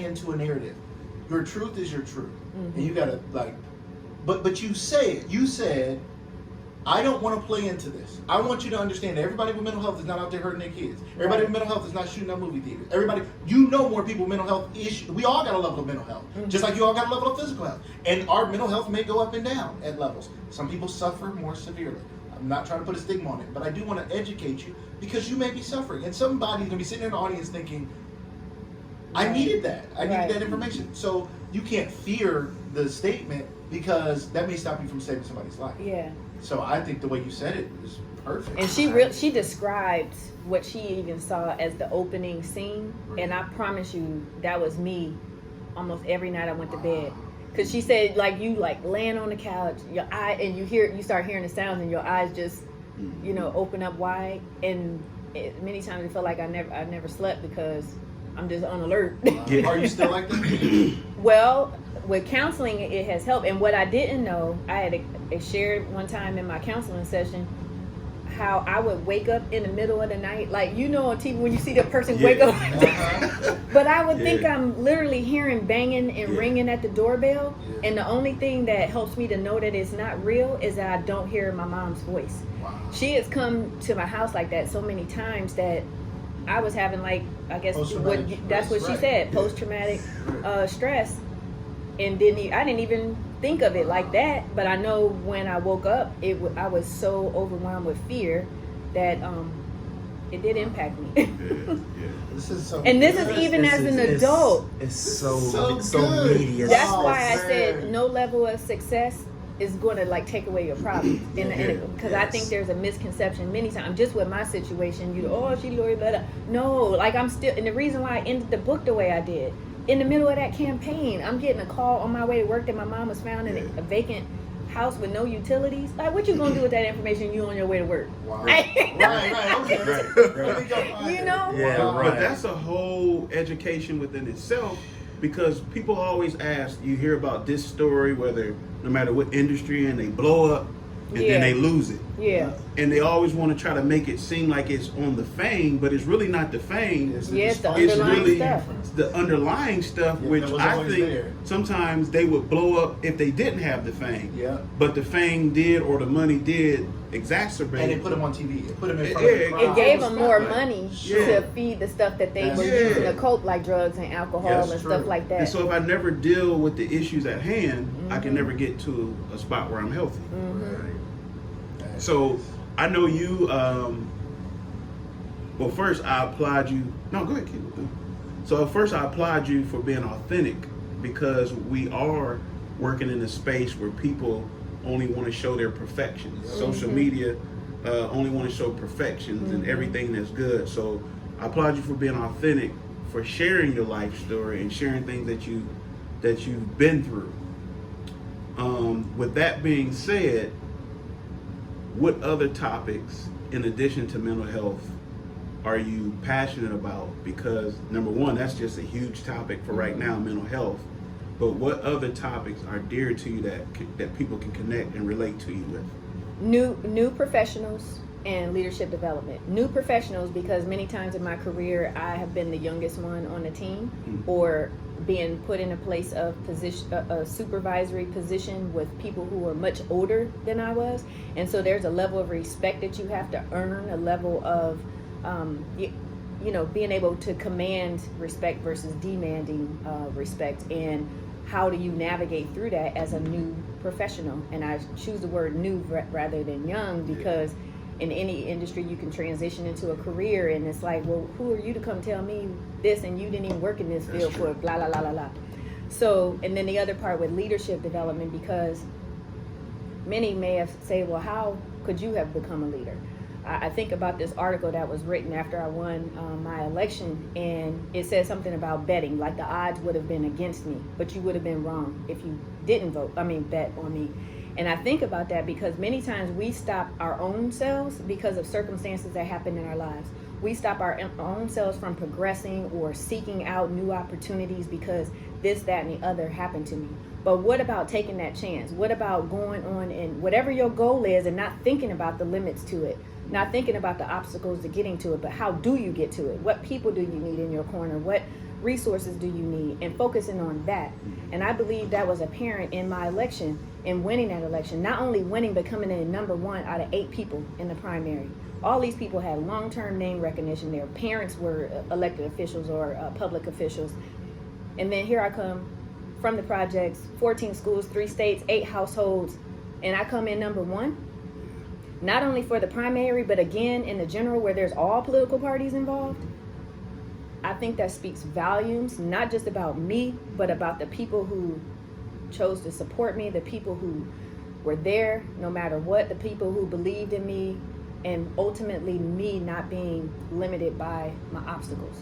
into a narrative. Your truth is your truth, and you gotta like. But you said, I don't want to play into this. I want you to understand that everybody with mental health is not out there hurting their kids. Everybody with mental health is not shooting up movie theaters. Everybody, more people with mental health issues. We all got a level of mental health, just like you all got a level of physical health. And our mental health may go up and down at levels. Some people suffer more severely. I'm not trying to put a stigma on it, but I do want to educate you because you may be suffering. And somebody's going to be sitting in the audience thinking, I needed that. I needed that information. So you can't fear the statement because that may stop you from saving somebody's life. Yeah. So I think the way you said it is perfect. And she described what she even saw as the opening scene, and I promise you that was me almost every night I went to bed. Cause she said like you like laying on the couch, your eye, and you start hearing the sounds, and your eyes just open up wide. And many times it felt like I never slept because I'm just on alert. Are you still like that? Well, with counseling, it has helped. And what I didn't know, I had shared one time in my counseling session how I would wake up in the middle of the night, like on TV when you see the person wake up, but I would think I'm literally hearing banging and ringing at the doorbell, and the only thing that helps me to know that it's not real is that I don't hear my mom's voice. Wow. She has come to my house like that so many times that I was having like, I guess that's what she said, post-traumatic stress, and I didn't even think of it like that, but I know when I woke up, I was so overwhelmed with fear that it did impact me. This is so. And this is even as an adult. It's so good. media. That's why I said no level of success is going to like take away your problems, because I think there's a misconception many times just with my situation. She Lori, blah, blah. No, like I'm still, and the reason why I ended the book the way I did. In the middle of that campaign, I'm getting a call on my way to work that my mom was found in a vacant house with no utilities. Like, what you gonna do with that information? You on your way to work? Wow. Right. Okay. You know. Yeah, Wow. right. But that's a whole education within itself, because people always ask, you hear about this story, no matter what industry, and they blow up and then they lose it. Yeah. And they always want to try to make it seem like it's on the fame, but it's really not the fame. It's the It's underlying really stuff. the underlying stuff, which that was I always think there. sometimes they would blow up if they didn't have the fame. Yeah. But the fame did, or the money did, exacerbate. And it put them on TV. It put them in front of the crowd. It gave them more Right. money Yeah. to feed the stuff that they were Yeah. using to cope, like drugs and alcohol That's and true. stuff like that. And so if I never deal with the issues at hand, I can never get to a spot where I'm healthy. So I know you, well, first I applaud you. No, go ahead, keep going. So first I applaud you for being authentic, because we are working in a space where people only want to show their perfections. Social media only want to show perfections and everything that's good. So I applaud you for being authentic, for sharing your life story and sharing things that you've been through. With that being said, what other topics, in addition to mental health, are you passionate about? Because number one, that's just a huge topic for right now, mental health. But what other topics are dear to you that people can connect and relate to you with? New professionals and leadership development. New professionals, because many times in my career I have been the youngest one on the team, or being put in a place of position, a supervisory position with people who are much older than I was, and so there's a level of respect that you have to earn, a level of being able to command respect versus demanding respect, and how do you navigate through that as a new professional? And I choose the word new rather than young, because in any industry you can transition into a career, and it's like, well, who are you to come tell me this, and you didn't even work in this field for blah blah blah blah blah. So, and then the other part with leadership development, because many may have said, well, how could you have become a leader? I think about this article that was written after I won my election, and it said something about betting, like the odds would have been against me, but you would have been wrong if you didn't bet on me. And I think about that because many times we stop our own selves because of circumstances that happen in our lives. We stop our own selves from progressing or seeking out new opportunities because this, that, and the other happened to me. But what about taking that chance? What about going on and whatever your goal is and not thinking about the limits to it, not thinking about the obstacles to getting to it, but how do you get to it? What people do you need in your corner? What resources do you need, and focusing on that. And I believe that was apparent in my election, in winning that election. Not only winning, but coming in number 1 out of 8 people in the primary. All these people had long-term name recognition. Their parents were elected officials or public officials. And then here I come from the projects, 14 schools, 3 states, 8 households, and I come in number 1. Not only for the primary, but again in the general where there's all political parties involved. I think that speaks volumes, not just about me, but about the people who chose to support me, the people who were there no matter what, the people who believed in me, and ultimately me not being limited by my obstacles.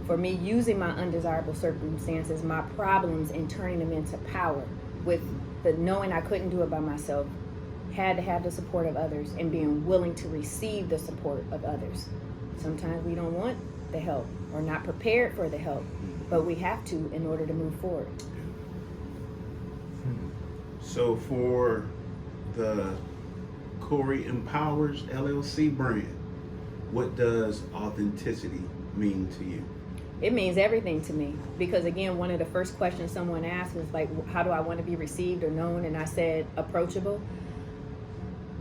For me using my undesirable circumstances, my problems, and turning them into power with the knowing I couldn't do it by myself, had to have the support of others, and being willing to receive the support of others. Sometimes we don't want the help or not prepared for the help, but we have to in order to move forward. So for the Corey Empowers LLC brand, what does authenticity mean to you? It means everything to me, because again, one of the first questions someone asked was like, how do I want to be received or known? And I said, approachable.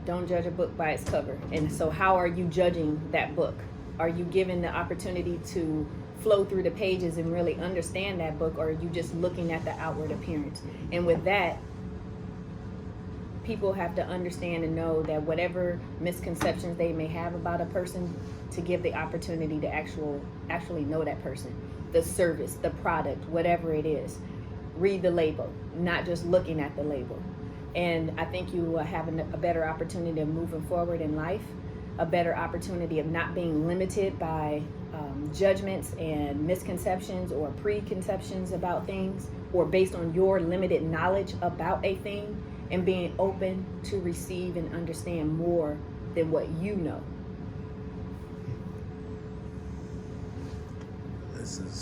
Don't judge a book by its cover. And so how are you judging that book? Are you given the opportunity to flow through the pages and really understand that book, or are you just looking at the outward appearance? And with that, people have to understand and know that whatever misconceptions they may have about a person, to give the opportunity to actually know that person, the service, the product, whatever it is. Read the label, not just looking at the label. And I think you will have a better opportunity of moving forward in life, a better opportunity of not being limited by judgments and misconceptions or preconceptions about things, or based on your limited knowledge about a thing, and being open to receive and understand more than what you know. This is